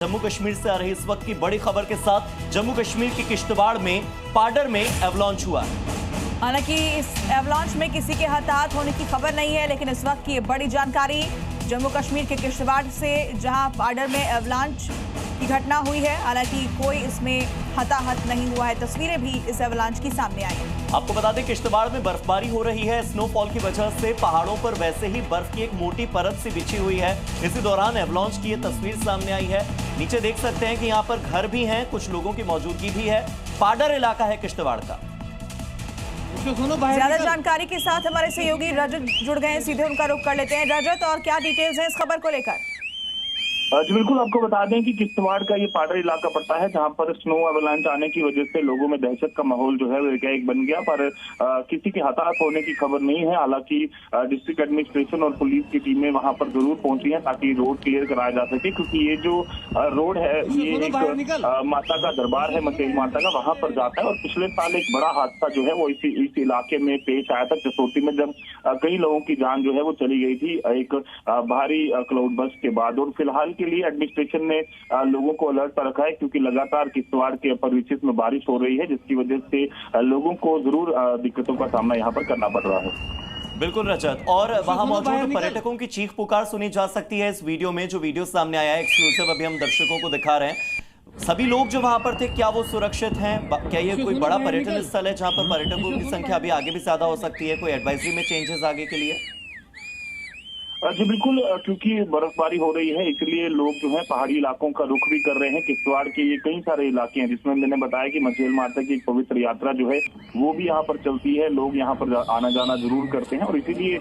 जम्मू कश्मीर से आ रही इस वक्त की बड़ी खबर के साथ जम्मू कश्मीर के किश्तवाड़ में पाडर में एवलांच हुआ। हालांकि इस एवलांच में किसी के हताहत होने की खबर नहीं है, लेकिन इस वक्त की ये बड़ी जानकारी जम्मू कश्मीर के किश्तवाड़ से, जहां पाडर में एवलांच की घटना हुई है। हालांकि कोई इसमें हताहत नहीं हुआ है। तस्वीरें भी इस एवलांच की सामने आई हैं। आपको बता दें किश्तवाड़ में बर्फबारी हो रही है। स्नोफॉल की वजह से पहाड़ों पर वैसे ही बर्फ की एक मोटी परत सी बिछी हुई है। इसी दौरान एवलांच की ये तस्वीर सामने आई है। नीचे देख सकते हैं कि यहाँ पर घर भी हैं, कुछ लोगों की मौजूदगी भी है। पाडर इलाका है किश्तवाड़ का। ज्यादा जानकारी के साथ हमारे सहयोगी रजत जुड़ गए हैं, सीधे उनका रुख कर लेते हैं। रजत, और क्या डिटेल्स हैं इस खबर को लेकर? जी बिल्कुल, आपको बता दें कि किश्तवाड़ का ये पाडर इलाका पड़ता है, जहां पर स्नो एवलांच आने की वजह से लोगों में दहशत का माहौल जो है वो एकाएक बन गया। पर किसी के हताहत होने की खबर नहीं है। हालांकि डिस्ट्रिक्ट एडमिनिस्ट्रेशन और पुलिस की टीमें वहां पर जरूर पहुंची हैं ताकि रोड क्लियर कराया जा सके, क्योंकि ये जो रोड है ये एक माता का दरबार है, मचेल माता का, वहां पर जाता है। और पिछले साल एक बड़ा हादसा जो है वो इस इलाके में पेश आया था, जसोटी में, जब कई लोगों की जान जो है वो चली गई थी एक भारी क्लाउड बर्स्ट के बाद। और फिलहाल के लिए एडमिनिस्ट्रेशन ने लोगों को अलर्ट पर रखा है, क्योंकि लगातार किश्तवाड़ के अपर रीचेस में बारिश हो रही है, जिसकी वजह से लोगों को जरूर दिक्कतों का सामना यहाँ पर करना पड़ रहा है। बिल्कुल रजत, और वहां मौजूद पर्यटकों की चीख पुकार सुनी जा सकती है इस वीडियो में। जो वीडियो सामने आया है एक्सक्लूसिव, अभी हम दर्शकों को दिखा रहे हैं। सभी लोग जो वहां पर थे, क्या वो सुरक्षित हैं? क्या ये कोई बड़ा पर्यटन स्थल है जहां पर पर्यटकों की संख्या अभी आगे भी ज्यादा हो सकती है? कोई एडवाइजरी में चेंजेस आगे के लिए? जी बिल्कुल, क्योंकि बर्फबारी हो रही है इसलिए लोग जो है पहाड़ी इलाकों का रुख भी कर रहे हैं। किश्तवाड़ के ये कई सारे इलाके हैं, जिसमें मैंने बताया कि मचेल माता की एक पवित्र यात्रा जो है वो भी यहाँ पर चलती है। लोग यहाँ पर आना जाना जरूर करते हैं, और इसीलिए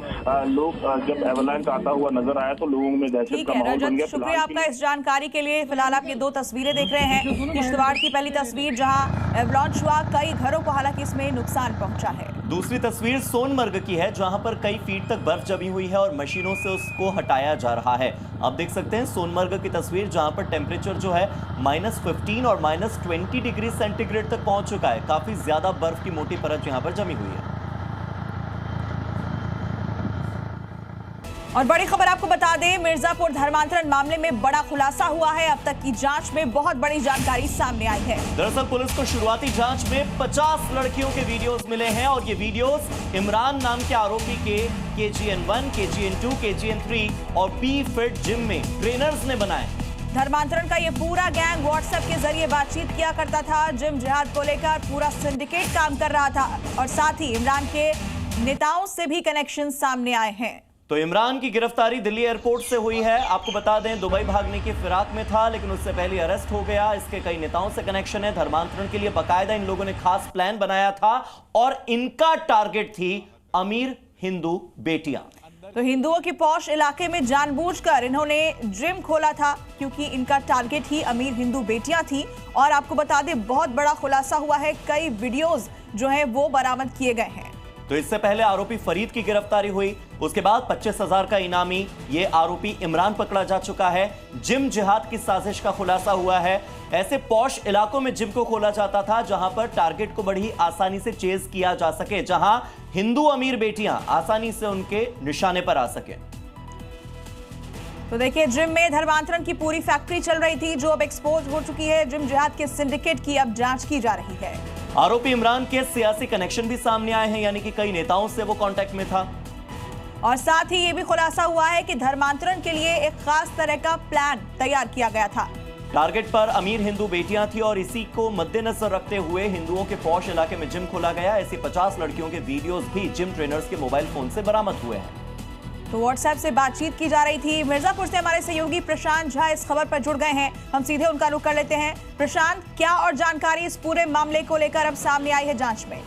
लोग जब एवलांच आता हुआ नजर आया तो लोगों में दहशत का माहौल बन गया। शुक्रिया आपका इस जानकारी के लिए। फिलहाल आप ये दो तस्वीरें देख रहे हैं। किश्तवाड़ की पहली तस्वीर जहाँ एवलांच हुआ, कई घरों को हालांकि इसमें नुकसान पहुंचा है। दूसरी तस्वीर सोनमर्ग की है, जहां पर कई फीट तक बर्फ जमी हुई है और मशीनों से उसको हटाया जा रहा है। आप देख सकते हैं सोनमर्ग की तस्वीर, जहां पर टेम्परेचर जो है -15 और -20 डिग्री सेंटीग्रेड तक पहुंच चुका है। काफी ज्यादा बर्फ की मोटी परत यहां पर जमी हुई है। और बड़ी खबर आपको बता दें, मिर्जापुर धर्मांतरण मामले में बड़ा खुलासा हुआ है। अब तक की जांच में बहुत बड़ी जानकारी सामने आई है। दरअसल पुलिस को शुरुआती जांच में 50 लड़कियों के वीडियोस मिले हैं, और ये वीडियोस इमरान नाम के आरोपी के KGN1, KGN2, KGN3 और पी फिट जिम में ट्रेनर्स ने बनाए। धर्मांतरण का ये पूरा गैंग व्हाट्सएप के जरिए बातचीत किया करता था। जिम जिहाद को लेकर पूरा सिंडिकेट काम कर रहा था, और साथ ही इमरान के नेताओं से भी कनेक्शन सामने आए हैं। तो इमरान की गिरफ्तारी दिल्ली एयरपोर्ट से हुई है। आपको बता दें दुबई भागने की फिराक में था, लेकिन उससे पहले अरेस्ट हो गया। इसके कई नेताओं से कनेक्शन है। धर्मांतरण के लिए बाकायदा इन लोगों ने खास प्लान बनाया था, और इनका टारगेट थी अमीर हिंदू बेटियां। तो हिंदुओं की पौष इलाके में जानबूझकर इन्होंने जिम खोला था, क्योंकि इनका टारगेट ही अमीर हिंदू बेटियां थी। और आपको बता दें बहुत बड़ा खुलासा हुआ है, कई वीडियोस जो है वो बरामद किए गए हैं। तो इससे पहले आरोपी फरीद की गिरफ्तारी हुई, उसके बाद 25,000 का इनामी ये आरोपी इमरान पकड़ा जा चुका है। जिम जिहाद की साजिश का खुलासा हुआ है। ऐसे पॉश इलाकों में जिम को खोला जाता था जहां पर टारगेट को बड़ी आसानी से चेज किया जा सके, जहां हिंदू अमीर बेटियां आसानी से उनके निशाने पर आ सके। तो देखिए, जिम में धर्मांतरण की पूरी फैक्ट्री चल रही थी, जो अब एक्सपोज हो चुकी है। जिम जिहाद के सिंडिकेट की अब जांच की जा रही है। आरोपी इमरान के सियासी कनेक्शन भी सामने आए हैं, यानी कि कई नेताओं से वो कांटेक्ट में था। और साथ ही ये भी खुलासा हुआ है कि धर्मांतरण के लिए एक खास तरह का प्लान तैयार किया गया था। टारगेट पर अमीर हिंदू बेटियां थी, और इसी को मद्देनजर रखते हुए हिंदुओं के पौष इलाके में जिम खोला गया। ऐसी 50 लड़कियों के वीडियोस भी जिम ट्रेनर्स के मोबाइल फोन से बरामद हुए हैं। तो व्हाट्सएप से बातचीत की जा रही थी। मिर्जापुर से हमारे सहयोगी प्रशांत झा इस खबर पर जुड़ गए हैं। हम सीधे उनका रुख कर लेते हैं। प्रशांत, क्या और जानकारी इस पूरे मामले को लेकर अब सामने आई है जांच में?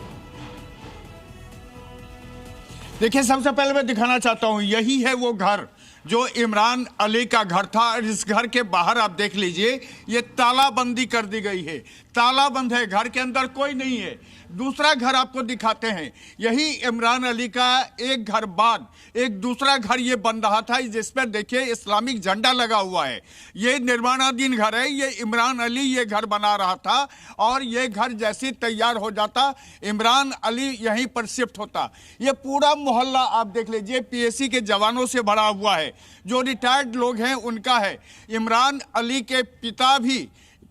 देखिए, सबसे पहले मैं दिखाना चाहता हूं, यही है वो घर जो इमरान अली का घर था। और इस घर के बाहर आप देख लीजिए, ये तालाबंदी कर दी गई है। ताला बंद है, घर के अंदर कोई नहीं है। दूसरा घर आपको दिखाते हैं, यही इमरान अली का एक घर बाद एक दूसरा घर ये बन रहा था, जिस पर देखिए इस्लामिक झंडा लगा हुआ है। ये निर्माणाधीन घर है। ये इमरान अली ये घर बना रहा था, और ये घर जैसे तैयार हो जाता इमरान अली यहीं पर शिफ्ट होता। ये पूरा मोहल्ला आप देख लीजिए PSC के जवानों से भरा हुआ है। जो रिटायर्ड लोग हैं उनका है। इमरान अली के पिता भी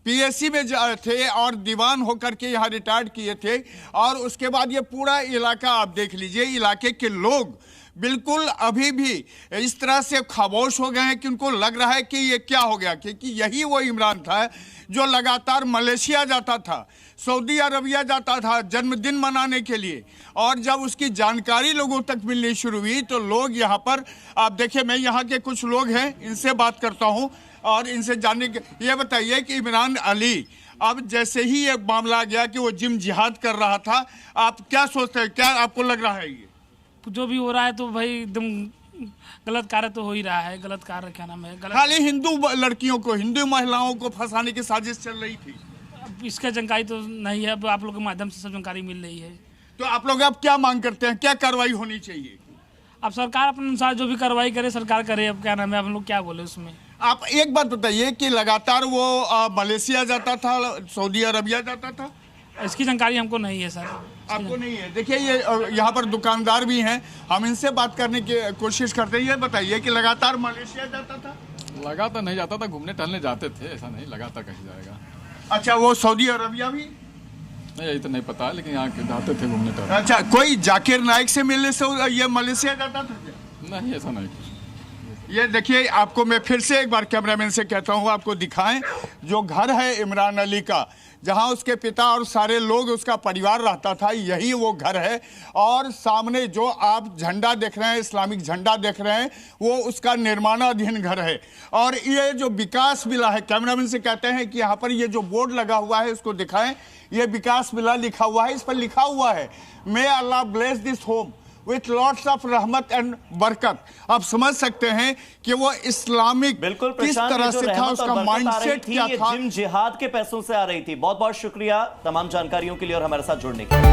पीएससी में थे और दीवान होकर के यहाँ रिटायर्ड किए थे। और उसके बाद ये पूरा इलाका आप देख लीजिए, इलाके के लोग बिल्कुल अभी भी इस तरह से खामोश हो गए हैं कि उनको लग रहा है कि ये क्या हो गया, क्योंकि यही वो इमरान था जो लगातार मलेशिया जाता था, सऊदी अरबिया जाता था जन्मदिन मनाने के लिए। और जब उसकी जानकारी लोगों तक मिलनी शुरू हुई तो लोग यहाँ पर, आप देखिए मैं यहाँ के कुछ लोग हैं इनसे बात करता हूँ और इनसे जानने के, ये बताइए कि इमरान अली अब जैसे ही ये मामला आ गया कि वो जिम जिहाद कर रहा था, आप क्या सोचते हैं, क्या आपको लग रहा है ये जो भी हो रहा है तो भाई एकदम गलत कार्य तो हो ही रहा है। गलत कार्य क्या नाम है, गलत। खाली हिंदू लड़कियों को, हिंदू महिलाओं को फंसाने की साजिश चल रही थी। अब इसका जानकारी तो नहीं है, अब आप लोगों के माध्यम से सब जानकारी मिल रही है। तो आप लोग अब क्या मांग करते हैं, क्या कार्रवाई होनी चाहिए? अब सरकार अपने अनुसार जो भी कार्रवाई करे सरकार करे, अब क्या नाम है, हम लोग क्या बोले उसमें। आप एक बात बताइए कि लगातार वो मलेशिया जाता था, सऊदी अरबिया जाता था? इसकी जानकारी हमको नहीं है सर। आपको नहीं है? देखिए ये यहाँ पर दुकानदार भी हैं, हम इनसे बात करने की कोशिश करते हैं। ये बताइए कि लगातार मलेशिया जाता था? लगातार नहीं जाता था, घूमने टहलने जाते थे, ऐसा नहीं लगातार कहीं जाएगा। अच्छा, वो सऊदी अरबिया भी? नहीं, यही तो नहीं पता है, लेकिन यहाँ जाते थे घूमने टहलने। अच्छा, कोई जाकिर नाइक से मिलने से ये मलेशिया जाता था क्या? नहीं, ऐसा नहीं कुछ। ये देखिए, आपको मैं फिर से एक बार कैमरामैन से कहता हूँ आपको दिखाएं जो घर है इमरान अली का, जहां उसके पिता और सारे लोग, उसका परिवार रहता था, यही वो घर है। और सामने जो आप झंडा देख रहे हैं, इस्लामिक झंडा देख रहे हैं, वो उसका निर्माणाधीन घर है। और ये जो विकास विला है, कैमरामैन से कहते हैं कि यहाँ पर ये जो बोर्ड लगा हुआ है उसको दिखाएं, ये विकास विला लिखा हुआ है, इस पर लिखा हुआ है may Allah bless this home with lots of रहमत एंड बरकत। आप समझ सकते हैं कि वो इस्लामिक बिल्कुल किस तरह से था, उसका माइंडसेट क्या था। जिम जिहाद के पैसों से आ रही थी। बहुत बहुत शुक्रिया तमाम जानकारियों के लिए और हमारे साथ जुड़ने के लिए।